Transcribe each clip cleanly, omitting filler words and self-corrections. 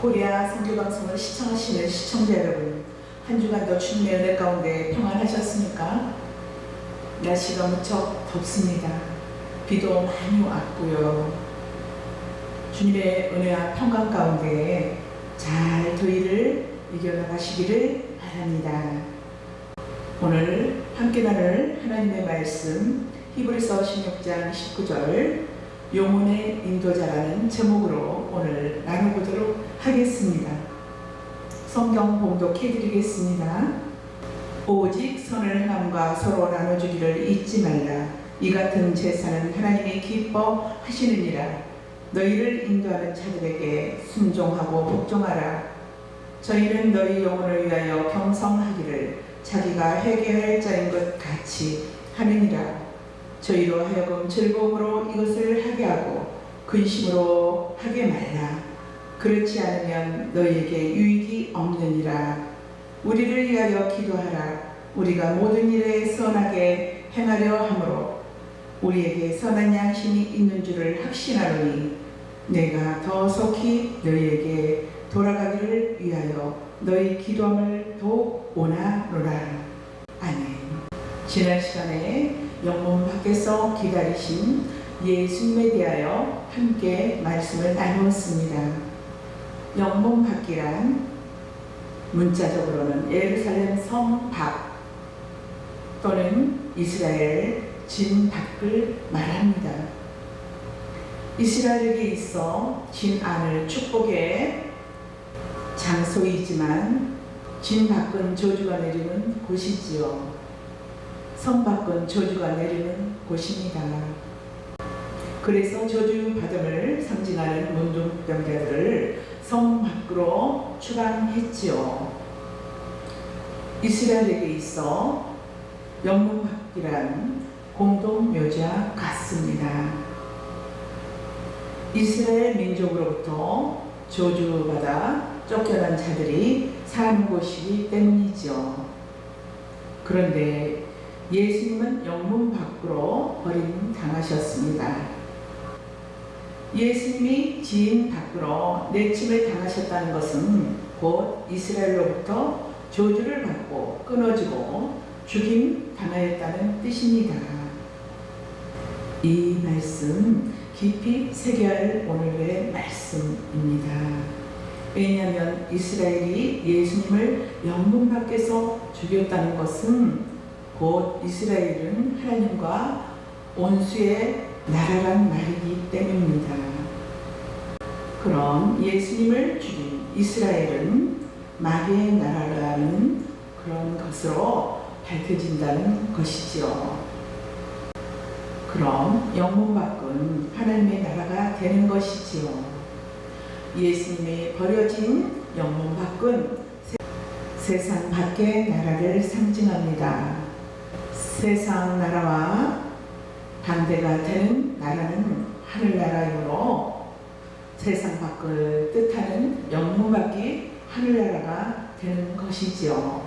고리아 선교방송을 시청하시는 시청자 여러분, 한 주간도 주님의 은혜 가운데 평안하셨습니까? 날씨가 무척 덥습니다. 비도 많이 왔고요. 주님의 은혜와 평강 가운데 잘 더위를 이겨나가시기를 바랍니다. 오늘 함께 나눌 하나님의 말씀 히브리서 16장 19절 영혼의 인도자라는 제목으로 오늘 나눠보도록 하겠습니다. 성경 봉독해 드리겠습니다. 오직 선을 행함과 서로 나눠주기를 잊지 말라. 이 같은 제사는 하나님이 기뻐하시느니라. 너희를 인도하는 자들에게 순종하고 복종하라. 저희는 너희 영혼을 위하여 경성하기를 자기가 회개할 자인 것 같이 하느니라. 저희로 하여금 즐거움으로 이것을 하게 하고 근심으로 하게 말라. 그렇지 않으면 너희에게 유익이 없느니라. 우리를 위하여 기도하라. 우리가 모든 일에 선하게 행하려 하므로 우리에게 선한 양심이 있는 줄을 확신하노니 내가 더 속히 너희에게 돌아가기를 위하여 너희 기도함을 더욱 원하노라. 아멘. 지난 시간에 영문 밖에서 기다리신 예수님에 대하여 함께 말씀을 나누었습니다. 영문 밖이란 문자적으로는 예루살렘 성 밖 또는 이스라엘 진 밖을 말합니다. 이스라엘에게 있어 진 안을 축복의 장소이지만 진 밖은 저주가 내리는 곳이지요. 성 밖은 저주가 내리는 곳입니다. 그래서 저주 받음을 상징하는 문둥병자들을 성 밖으로 추방했지요. 이스라엘에게 있어 영문 밖이란 공동묘지와 같습니다. 이스라엘 민족으로부터 저주받아 쫓겨난 자들이 사는 곳이기 때문이죠. 그런데 예수님은 영문 밖으로 버림당하셨습니다. 예수님이 지인 밖으로 내침을 당하셨다는 것은 곧 이스라엘로부터 저주를 받고 끊어지고 죽임 당하였다는 뜻입니다. 이 말씀 깊이 새겨야 할 오늘의 말씀입니다. 왜냐하면 이스라엘이 예수님을 영문 밖에서 죽였다는 것은 곧 이스라엘은 하나님과 원수의 나라란 말이기 때문입니다. 그럼 예수님을 죽인 이스라엘은 마귀의 나라라는 그런 것으로 밝혀진다는 것이지요. 그럼 영문 밖은 하나님의 나라가 되는 것이지요. 예수님이 버려진 영문 밖은 세상 밖의 나라를 상징합니다. 세상 나라와 반대가 되는 나라는 하늘나라이므로 세상 밖을 뜻하는 영문 밖이 하늘나라가 되는 것이지요.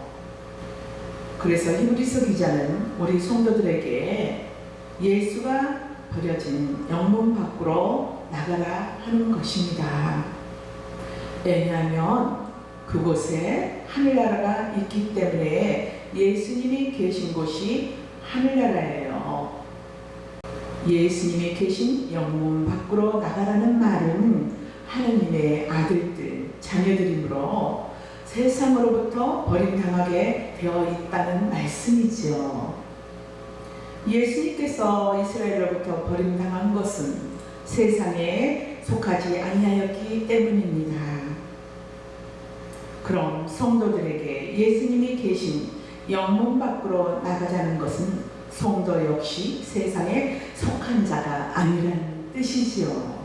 그래서 히브리서 기자는 우리 성도들에게 예수가 버려진 영문 밖으로 나가라 하는 것입니다. 왜냐하면 그곳에 하늘나라가 있기 때문에 예수님이 계신 곳이 하늘나라예요. 예수님이 계신 영문 밖으로 나가라는 말은 하나님의 아들들, 자녀들이므로 세상으로부터 버림당하게 되어 있다는 말씀이죠. 예수님께서 이스라엘로부터 버림당한 것은 세상에 속하지 아니하였기 때문입니다. 그럼 성도들에게 예수님이 계신 영문 밖으로 나가자는 것은 성도 역시 세상에 속한 자가 아니라는 뜻이지요.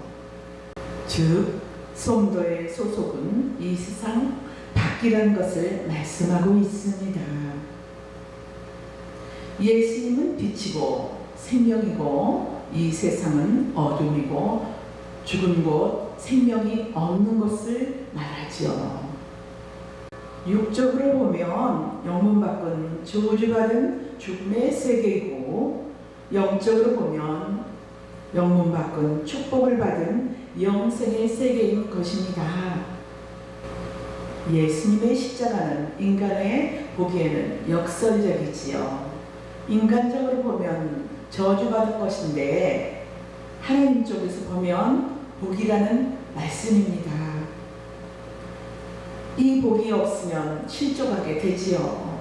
즉 성도의 소속은 이 세상 밖이라는 것을 말씀하고 있습니다. 예수님은 빛이고 생명이고 이 세상은 어둠이고 죽은 곳 생명이 없는 것을 말하지요. 육적으로 보면 영문 밖은 저주받은 죽음의 세계이고 영적으로 보면 영문 밖은 축복을 받은 영생의 세계인 것입니다. 예수님의 십자가는 인간의 보기에는 역설적이지요. 인간적으로 보면 저주받은 것인데 하나님 쪽에서 보면 복이라는 말씀입니다. 이 복이 없으면 실족하게 되지요.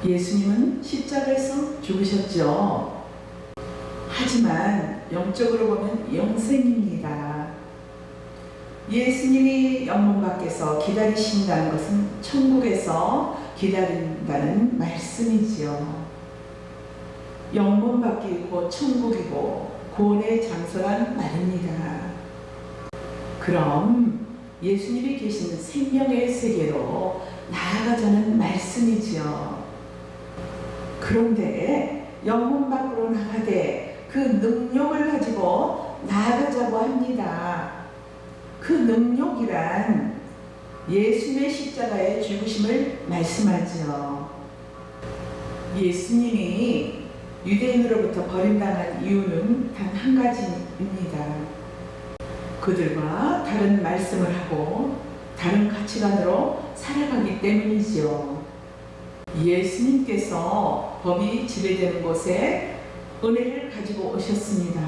예수님은 십자가에서 죽으셨죠. 하지만 영적으로 보면 영생입니다. 예수님이 영문 밖에서 기다리신다는 것은 천국에서 기다린다는 말씀이지요. 영문 밖이 곧 천국이고 구원의 장소란 말입니다. 그럼 예수님이 계시는 생명의 세계로 나아가자는 말씀이지요. 그런데 영문 밖으로 나가되 그 능력을 가지고 나아가자고 합니다. 그 능력이란 예수님의 십자가의 죽으심을 말씀하죠. 예수님이 유대인으로부터 버림당한 이유는 단 한 가지입니다. 그들과 다른 말씀을 하고 다른 가치관으로 살아가기 때문이죠. 예수님께서 법이 지배되는 곳에 은혜를 가지고 오셨습니다.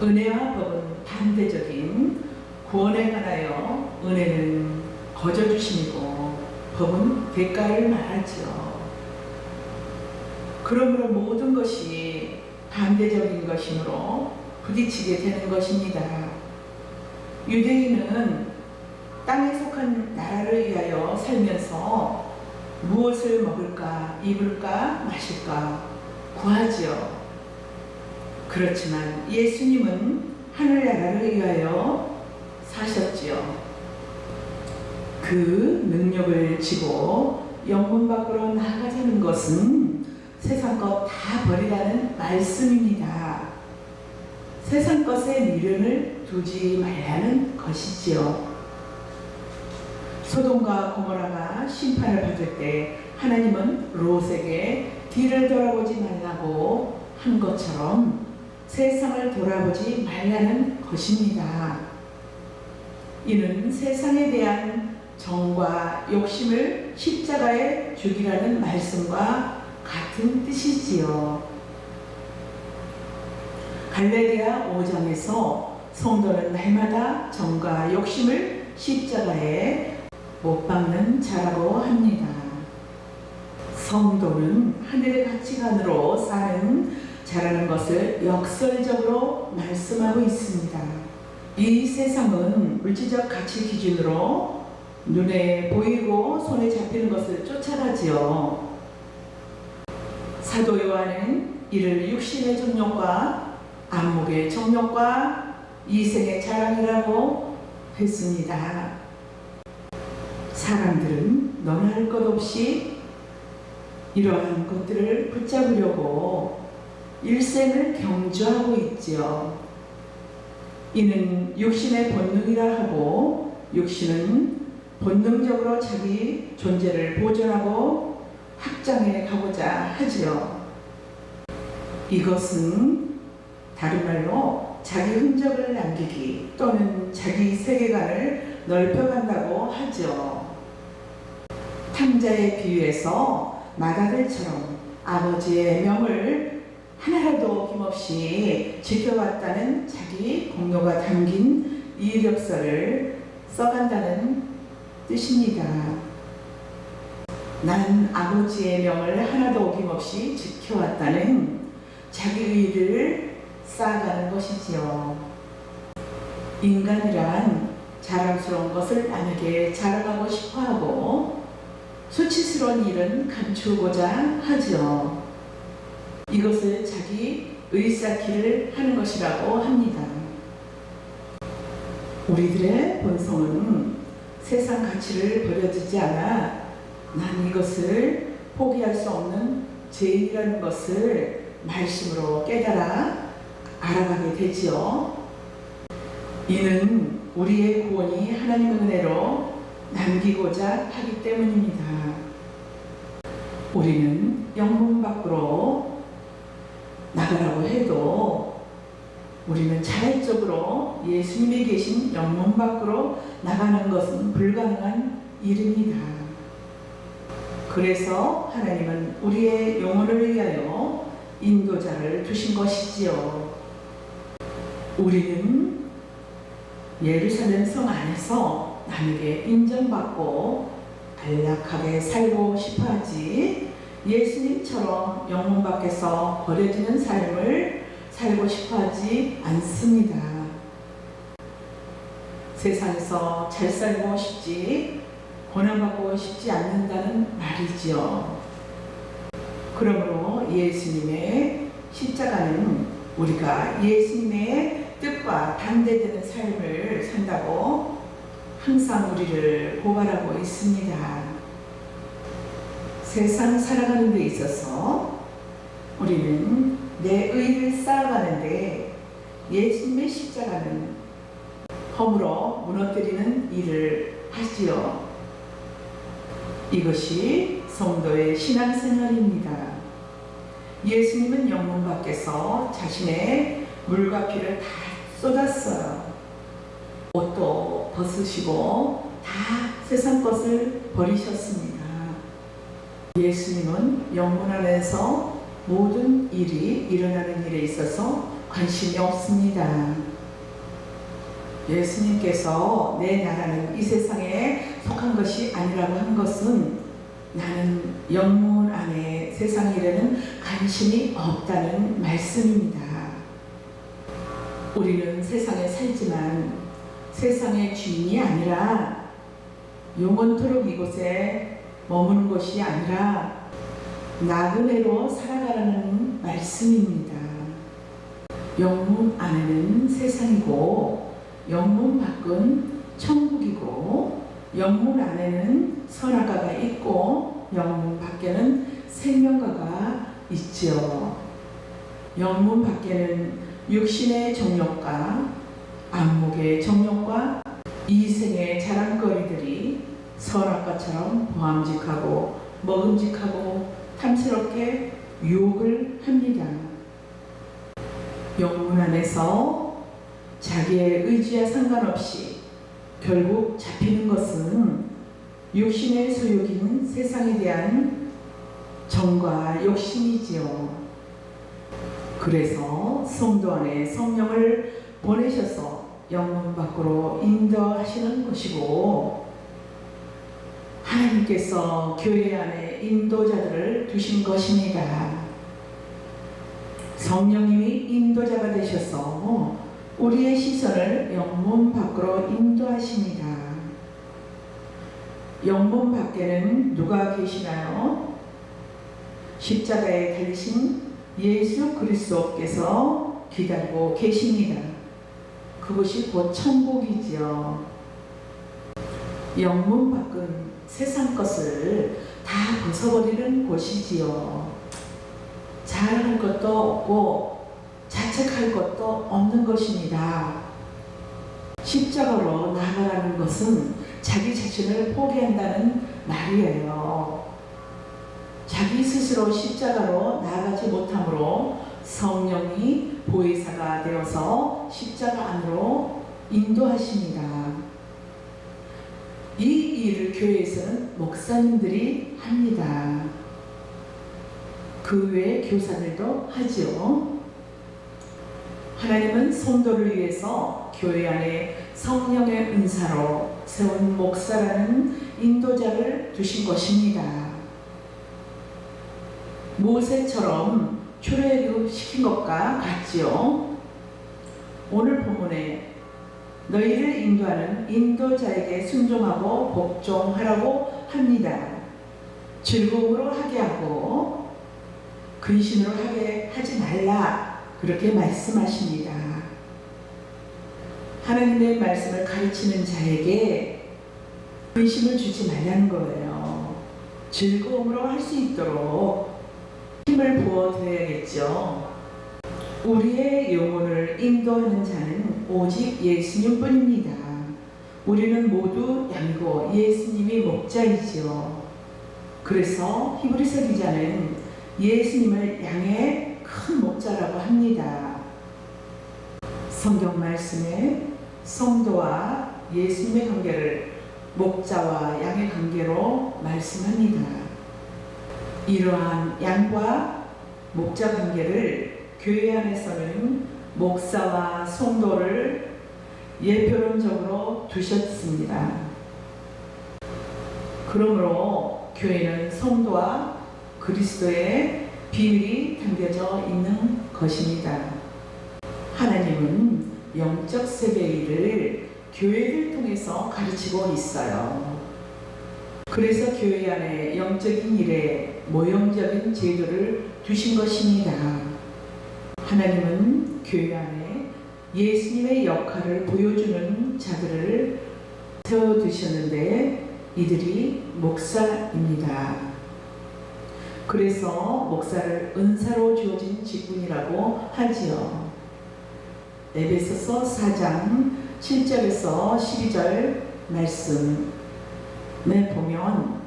은혜와 법은 반대적인 구원에 관하여 은혜는 거저주심이고 법은 대가를 말하죠. 그러므로 모든 것이 반대적인 것이므로 부딪히게 되는 것입니다. 유대인은 땅에 속한 나라를 위하여 살면서 무엇을 먹을까, 입을까, 마실까 구하지요. 그렇지만 예수님은 하늘나라를 위하여 사셨지요. 그 능력을 지고 영문 밖으로 나아가자는 것은 세상 것 다 버리라는 말씀입니다. 세상 것에 미련을 두지 말라는 것이지요. 소돔과 고모라가 심판을 받을 때 하나님은 롯에게 뒤를 돌아보지 말라고 한 것처럼 세상을 돌아보지 말라는 것입니다. 이는 세상에 대한 정과 욕심을 십자가에 죽이라는 말씀과 같은 뜻이지요. 갈라디아 5장에서 성도는 날마다 정과 욕심을 십자가에 못 박는 자라고 합니다. 성도는 하늘의 가치관으로 사는 자라는 것을 역설적으로 말씀하고 있습니다. 이 세상은 물질적 가치 기준으로 눈에 보이고 손에 잡히는 것을 쫓아가지요. 사도 요한은 이를 육신의 정욕과 안목의 정욕과 이생의 자랑이라고 했습니다. 사람들은 너나 것 없이 이러한 것들을 붙잡으려고 일생을 경주하고 있지요. 이는 육신의 본능이라 하고 육신은 본능적으로 자기 존재를 보존하고 확장해 가고자 하지요. 이것은 다른 말로 자기 흔적을 남기기 또는 자기 세계관을 넓혀간다고 하죠. 탕자의 비유에서 맏아들처럼 아버지의 명을 하나라도 힘없이 지켜왔다는 자기 공로가 담긴 이력서를 써간다는 뜻입니다. 난 아버지의 명을 하나도 어김없이 지켜왔다는 자기 의의를 쌓아가는 것이지요. 인간이란 자랑스러운 것을 남에게 자랑하고 싶어하고 수치스러운 일은 감추고자 하죠. 이것을 자기 의쌓기를 하는 것이라고 합니다. 우리들의 본성은 세상 가치를 버려두지 않아 난 이것을 포기할 수 없는 죄인이라는 것을 말씀으로 깨달아 알아가게 되지요. 이는 우리의 구원이 하나님의 은혜로 남기고자 하기 때문입니다. 우리는 영문 밖으로 나가라고 해도 우리는 자발적으로 예수님이 계신 영문 밖으로 나가는 것은 불가능한 일입니다. 그래서 하나님은 우리의 영혼을 위하여 인도자를 두신 것이지요. 우리는 예루살렘 성 안에서 남에게 인정받고 안락하게 살고 싶어하지 예수님처럼 영문 밖에서 버려지는 삶을 살고 싶어하지 않습니다. 세상에서 잘 살고 싶지 고난받고 싶지 않는다는 말이지요. 그러므로 예수님의 십자가는 우리가 예수님의 뜻과 반대되는 삶을 산다고 항상 우리를 고발하고 있습니다. 세상 살아가는 데 있어서 우리는 내 의를 쌓아가는데 예수님의 십자가는 허물어 무너뜨리는 일을 하지요. 이것이 성도의 신앙생활입니다. 예수님은 영문 밖에서 자신의 물과 피를 다 쏟았어요. 옷도 벗으시고 다 세상 것을 버리셨습니다. 예수님은 영문 안에서 모든 일이 일어나는 일에 있어서 관심이 없습니다. 예수님께서 내 나라는 이 세상에 속한 것이 아니라고 한 것은 나는 영문 안에 세상 일에는 관심이 없다는 말씀입니다. 우리는 세상에 살지만 세상의 주인이 아니라 영원토록 이곳에 머무는 것이 아니라 나그네로 살아가라는 말씀입니다. 영문 안에는 세상이고 영문 밖은 천국이고 영문 안에는 선악과가 있고 영문 밖에는 생명과가 있지요. 영문 밖에는 육신의 정욕과 안목의 정욕과 이생의 자랑거리들이 선악과처럼 보암직하고 먹음직하고 탐스럽게 유혹을 합니다. 영문 안에서 자기의 의지와 상관없이 결국 잡히는 것은 육신의 소욕인 세상에 대한 정과 욕심이지요. 그래서 성도 안에 성령을 보내셔서 영문 밖으로 인도하시는 것이고 하나님께서 교회 안에 인도자들을 두신 것입니다. 성령님이 인도자가 되셔서 우리의 시선을 영문 밖으로 인도하십니다. 영문 밖에는 누가 계시나요? 십자가에 달리신 예수 그리스도께서 기다리고 계십니다. 그것이 곧 천국이지요. 영문 밖은 세상 것을 다 벗어버리는 곳이지요. 자랑할 것도 없고 자책할 것도 없는 것입니다. 십자가로 나아가라는 것은 자기 자신을 포기한다는 말이에요. 자기 스스로 십자가로 나아가지 못하므로 성령이 보혜사가 되어서 십자가 안으로 인도하십니다. 이 일을 교회에서는 목사님들이 합니다. 그 외에 교사들도 하지요. 하나님은 성도를 위해서 교회 안에 성령의 은사로 세운 목사라는 인도자를 두신 것입니다. 모세처럼 출애굽시킨 것과 같지요. 오늘 본문에 너희를 인도하는 인도자에게 순종하고 복종하라고 합니다. 즐거움으로 하게 하고 근신으로 하게 하지 말라, 그렇게 말씀하십니다. 하나님의 말씀을 가르치는 자에게 근심을 주지 말라는 거예요. 즐거움으로 할 수 있도록 힘을 부어드려야겠죠. 우리의 영혼을 인도하는 자는 오직 예수님뿐입니다. 우리는 모두 양이고 예수님이 목자이지요. 그래서 히브리서 기자는 예수님을 양의 큰 목자라고 합니다. 성경 말씀에 성도와 예수님의 관계를 목자와 양의 관계로 말씀합니다. 이러한 양과 목자 관계를 교회 안에서는 목사와 성도를 예표론적으로 두셨습니다. 그러므로 교회는 성도와 그리스도의 비밀이 담겨져 있는 것입니다. 하나님은 영적 세배의 일을 교회를 통해서 가르치고 있어요. 그래서 교회 안에 영적인 일에 모형적인 제도를 두신 것입니다. 하나님은 교회 안에 예수님의 역할을 보여주는 자들을 세워두셨는데 이들이 목사입니다. 그래서 목사를 은사로 주어진 직분이라고 하지요. 에베소서 4장 7절에서 12절 말씀에 보면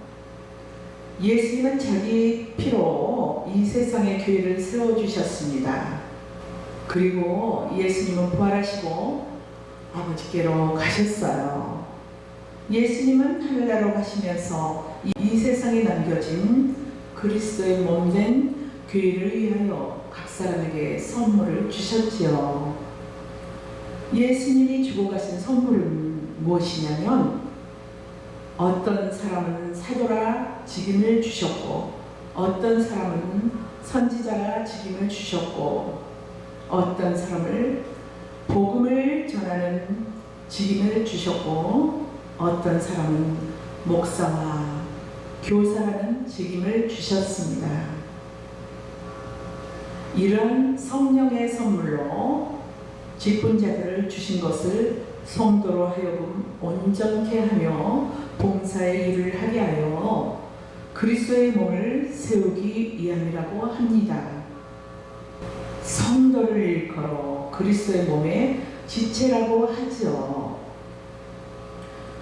예수님은 자기 피로 이 세상의 교회를 세워주셨습니다. 그리고 예수님은 부활하시고 아버지께로 가셨어요. 예수님은 하늘나라로 가시면서 이 세상에 남겨진 그리스도의 몸된 교회를 위하여 각 사람에게 선물을 주셨지요. 예수님이 주고 가신 선물은 무엇이냐면 어떤 사람은 사도라 직임을 주셨고 어떤 사람은 선지자라 직임을 주셨고 어떤 사람을 복음을 전하는 직임을 주셨고 어떤 사람은 목사와 교사라는 직임을 주셨습니다. 이런 성령의 선물로 직분자들을 주신 것을 성도로 하여금 온전케 하며 봉사의 일을 하게 하여 그리스도의 몸을 세우기 위함이라고 합니다. 성도를 일컬어 그리스도의 몸의 지체라고 하죠.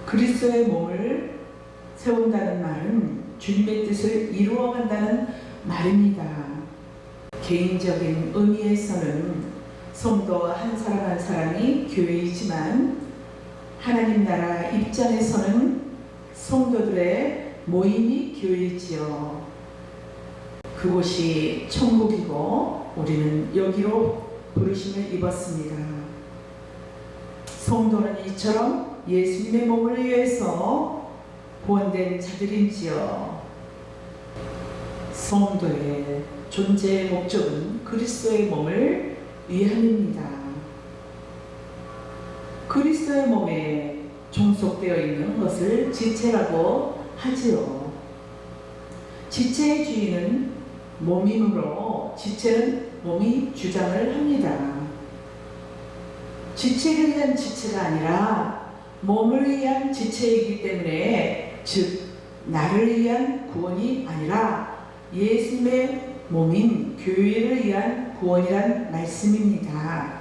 그리스도의 몸을 세운다는 말은 주님의 뜻을 이루어간다는 말입니다. 개인적인 의미에서는 성도 한 사람 한 사람이 교회이지만 하나님 나라 입장에서는 성도들의 모임이 교회이지요. 그곳이 천국이고 우리는 여기로 부르심을 입었습니다. 성도는 이처럼 예수님의 몸을 위해서 구원된 자들인지요. 성도의 존재의 목적은 그리스도의 몸을 위함입니다. 그리스도의 몸에 종속되어 있는 것을 지체라고 하지요. 지체의 주인은 몸이므로 지체는 몸이 주장을 합니다. 지체를 위한 지체가 아니라 몸을 위한 지체이기 때문에 즉 나를 위한 구원이 아니라 예수님의 몸인 교회를 위한 구원이란 말씀입니다.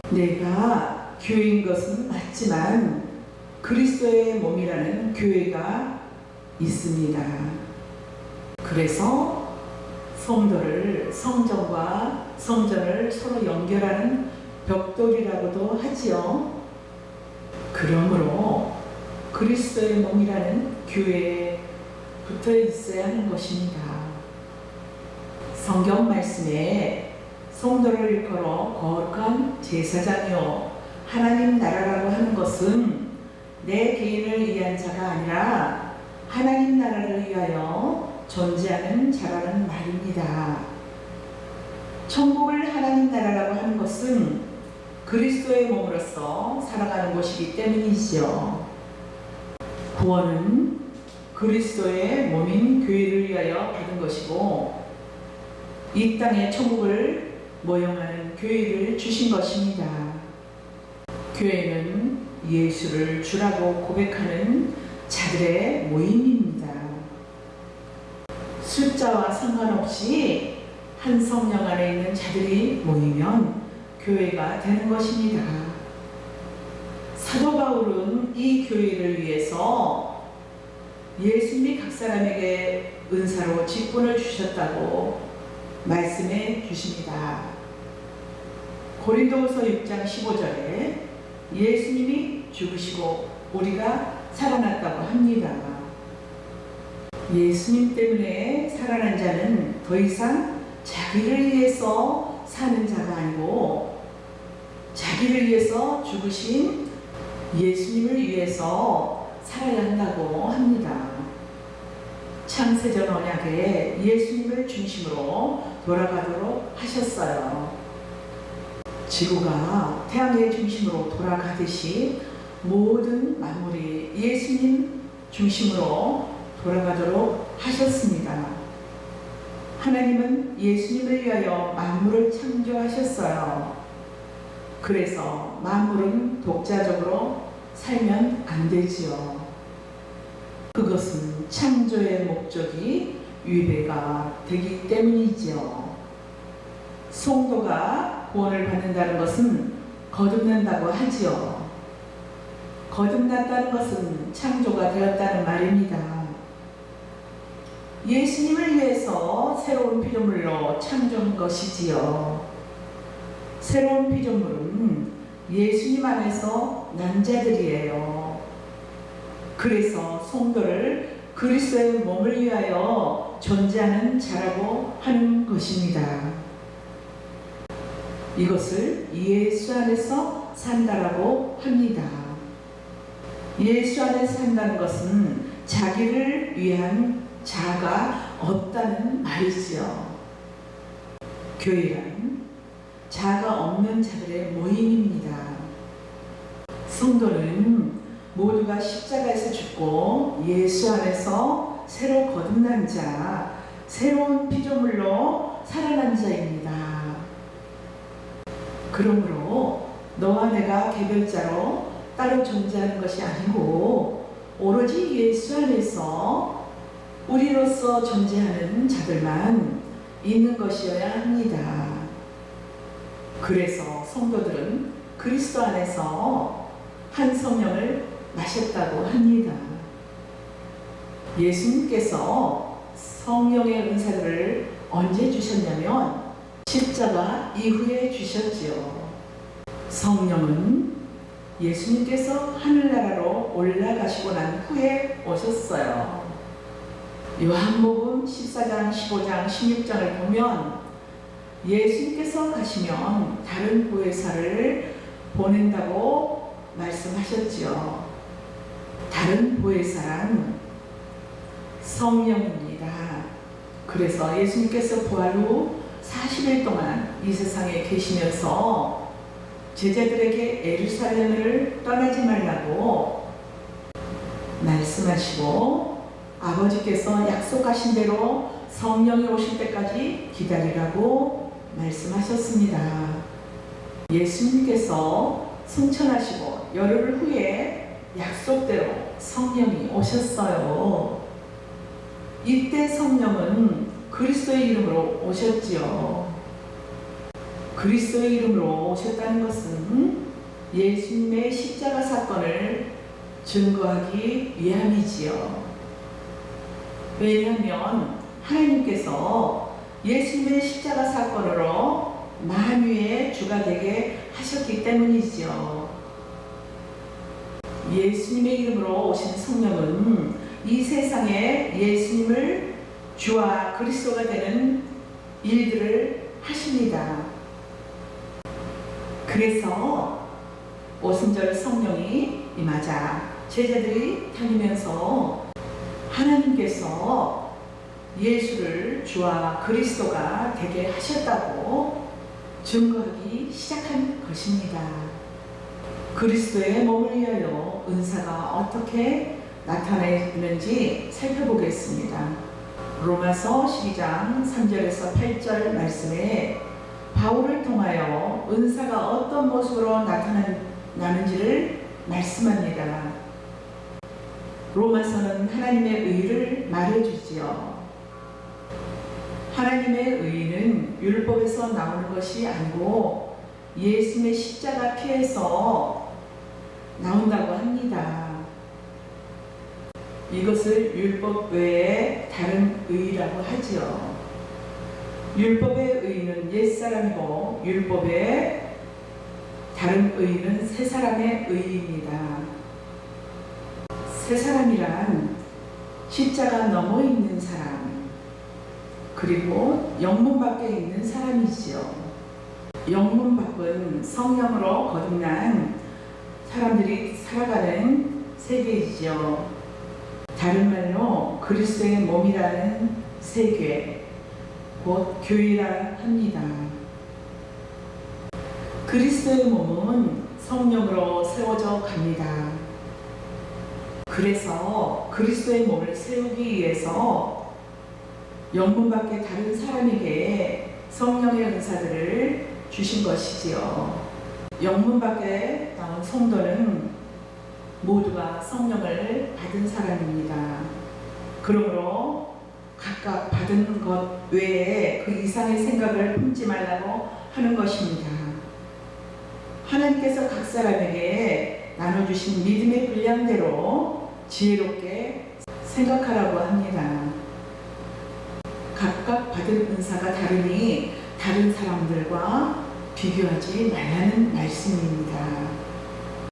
내가 교회인 것은 맞지만 그리스도의 몸이라는 교회가 있습니다. 그래서 성도를 성전과 성전을 서로 연결하는 벽돌이라고도 하지요. 그러므로 그리스도의 몸이라는 교회에 붙어 있어야 하는 것입니다. 성경 말씀에 성도를 일컬어 거룩한 제사장이요 하나님 나라라고 하는 것은 내 개인을 위한 자가 아니라 하나님 나라를 위하여 존재하는 자라는 말입니다. 천국을 하나님 나라라고 하는 것은 그리스도의 몸으로서 살아가는 곳이기 때문이지요. 구원은 그리스도의 몸인 교회를 위하여 받은 것이고 이 땅의 천국을 모형하는 교회를 주신 것입니다. 교회는 예수를 주라고 고백하는 자들의 모임입니다. 숫자와 상관없이 한 성령 안에 있는 자들이 모이면 교회가 되는 것입니다. 사도 바울은 이 교회를 위해서 예수님이 각 사람에게 은사로 직분을 주셨다고 말씀해 주십니다. 고린도후서 6장 15절에 예수님이 죽으시고 우리가 살아났다고 합니다. 예수님 때문에 살아난 자는 더 이상 자기를 위해서 사는 자가 아니고 자기를 위해서 죽으신 예수님을 위해서 살아야 한다고 합니다. 창세전 언약에 예수님을 중심으로 돌아가도록 하셨어요. 지구가 태양의 중심으로 돌아가듯이 모든 만물이 예수님 중심으로 돌아가도록 하셨습니다. 하나님은 예수님을 위하여 만물을 창조하셨어요. 그래서 만물은 독자적으로 살면 안 되지요. 그것은 창조의 목적이 위배가 되기 때문이지요. 성도가 구원을 받는다는 것은 거듭난다고 하지요. 거듭났다는 것은 창조가 되었다는 말입니다. 예수님을 위해서 새로운 피조물로 창조한 것이지요. 새로운 피조물은 예수님 안에서 난 자들이에요. 그래서 성도를 그리스도의 몸을 위하여 존재하는 자라고 하는 것입니다. 이것을 예수 안에서 산다라고 합니다. 예수 안에서 산다는 것은 자기를 위한 자가 없다는 말이지요. 교회란 자가 없는 자들의 모임입니다. 성도는 모두가 십자가에서 죽고 예수 안에서 새로 거듭난 자, 새로운 피조물로 살아난 자입니다. 그러므로 너와 내가 개별자로 따로 존재하는 것이 아니고 오로지 예수 안에서 우리로서 존재하는 자들만 있는 것이어야 합니다. 그래서 성도들은 그리스도 안에서 한 성령을 마셨다고 합니다. 예수님께서 성령의 은사를 언제 주셨냐면 십자가 이후에 주셨지요. 성령은 예수님께서 하늘나라로 올라가시고 난 후에 오셨어요. 요한복음 14장, 15장, 16장을 보면 예수님께서 가시면 다른 보혜사를 보낸다고 말씀하셨지요. 다른 보혜사란 성령입니다. 그래서 예수님께서 부활 후 40일 동안 이 세상에 계시면서 제자들에게 예루살렘을 떠나지 말라고 말씀하시고 아버지께서 약속하신 대로 성령이 오실 때까지 기다리라고 말씀하셨습니다. 예수님께서 승천하시고 열흘 후에 약속대로 성령이 오셨어요. 이때 성령은 그리스도의 이름으로 오셨지요. 그리스도의 이름으로 오셨다는 것은 예수님의 십자가 사건을 증거하기 위함이지요. 왜냐하면 하나님께서 예수님의 십자가 사건으로 만유의 주가 되게 하셨기 때문이지요. 예수님의 이름으로 오신 성령은 이 세상에 예수님을 주와 그리스도가 되는 일들을 하십니다. 그래서 오순절 성령이 임하자 제자들이 다니면서 하나님께서 예수를 주와 그리스도가 되게 하셨다고 증거하기 시작한 것입니다. 그리스도의 몸을 위하여 은사가 어떻게 나타내는지 살펴보겠습니다. 로마서 12장 3절에서 8절 말씀에 바울을 통하여 은사가 어떤 모습으로 나타나는지를 말씀합니다. 로마서는 하나님의 의를 말해주지요. 하나님의 의는 율법에서 나오는 것이 아니고 예수님의 십자가 피에서 나온다고 합니다. 이것을 율법 외에 다른 의라고 하지요. 율법의 의는 옛사람이고 율법의 다른 의인은 세 사람의 의인이다. 세 사람이란 십자가 넘어 있는 사람, 그리고 영문 밖에 있는 사람이지요. 영문 밖은 성령으로 거듭난 사람들이 살아가는 세계이지요. 다른 말로 그리스도의 몸이라는 세계, 곧 교회라 합니다. 그리스도의 몸은 성령으로 세워져 갑니다. 그래서 그리스도의 몸을 세우기 위해서 영문 밖에 다른 사람에게 성령의 은사들을 주신 것이지요. 영문 밖에 나온 성도는 모두가 성령을 받은 사람입니다. 그러므로 각각 받은 것 외에 그 이상의 생각을 품지 말라고 하는 것입니다. 하나님께서 각 사람에게 나눠주신 믿음의 분량대로 지혜롭게 생각하라고 합니다. 각각 받은 은사가 다르니 다른 사람들과 비교하지 말라는 말씀입니다.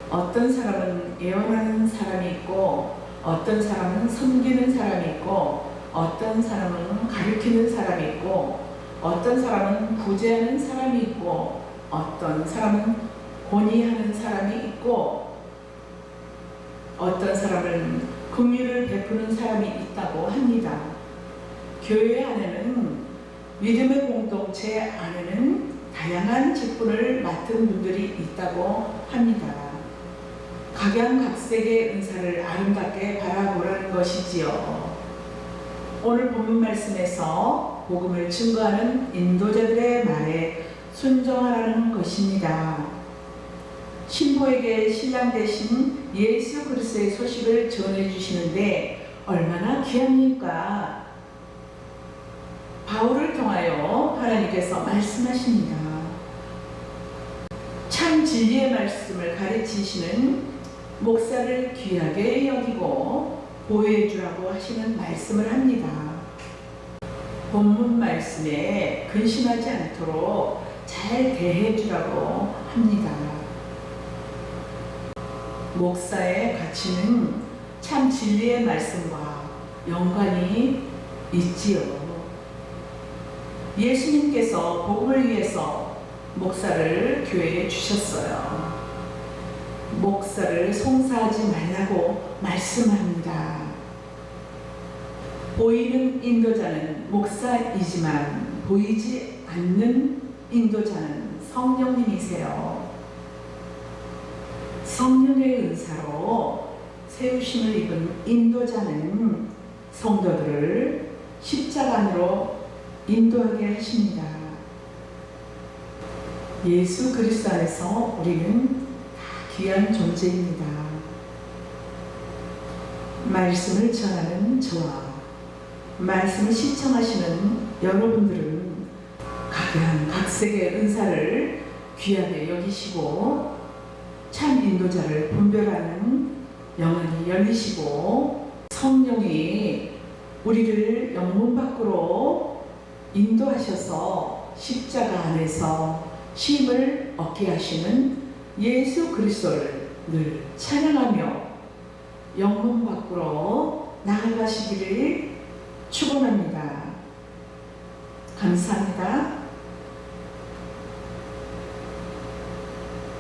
어떤 사람은 예언하는 사람이 있고, 어떤 사람은 섬기는 사람이 있고, 어떤 사람은 가르치는 사람이 있고, 어떤 사람은 구제하는 사람이 있고, 어떤 사람은 권위하는 사람이 있고, 어떤 사람은 긍휼을 베푸는 사람이 있다고 합니다. 교회 안에는, 믿음의 공동체 안에는 다양한 직분을 맡은 분들이 있다고 합니다. 각양각색의 은사를 아름답게 바라보라는 것이지요. 오늘 본문 말씀에서 복음을 증거하는 인도자들의 말에 순종하라는 것입니다. 신부에게 신랑 되신 예수 그리스도의 소식을 전해주시는데 얼마나 귀합니까? 바울을 통하여 하나님께서 말씀하십니다. 참 진리의 말씀을 가르치시는 목사를 귀하게 여기고 보호해 주라고 하시는 말씀을 합니다. 본문 말씀에 근심하지 않도록 잘 대해 주라고 합니다. 목사의 가치는 참 진리의 말씀과 연관이 있지요. 예수님께서 복음을 위해서 목사를 교회에 주셨어요. 목사를 송사하지 말라고 말씀합니다. 보이는 인도자는 목사이지만 보이지 않는 인도자는 성령님이세요. 성령의 은사로 세우심을 입은 인도자는 성도들을 십자가 안으로 인도하게 하십니다. 예수 그리스도 안에서 우리는 귀한 존재입니다. 말씀을 전하는 저와 말씀을 시청하시는 여러분들은 각양각색의 은사를 귀하게 여기시고 참 인도자를 분별하는 영안이 열리시고 성령이 우리를 영문 밖으로 인도하셔서 십자가 안에서 쉼을 얻게 하시는 예수 그리스도를 늘 찬양하며 영문 밖으로 나아가시기를 축원합니다. 감사합니다.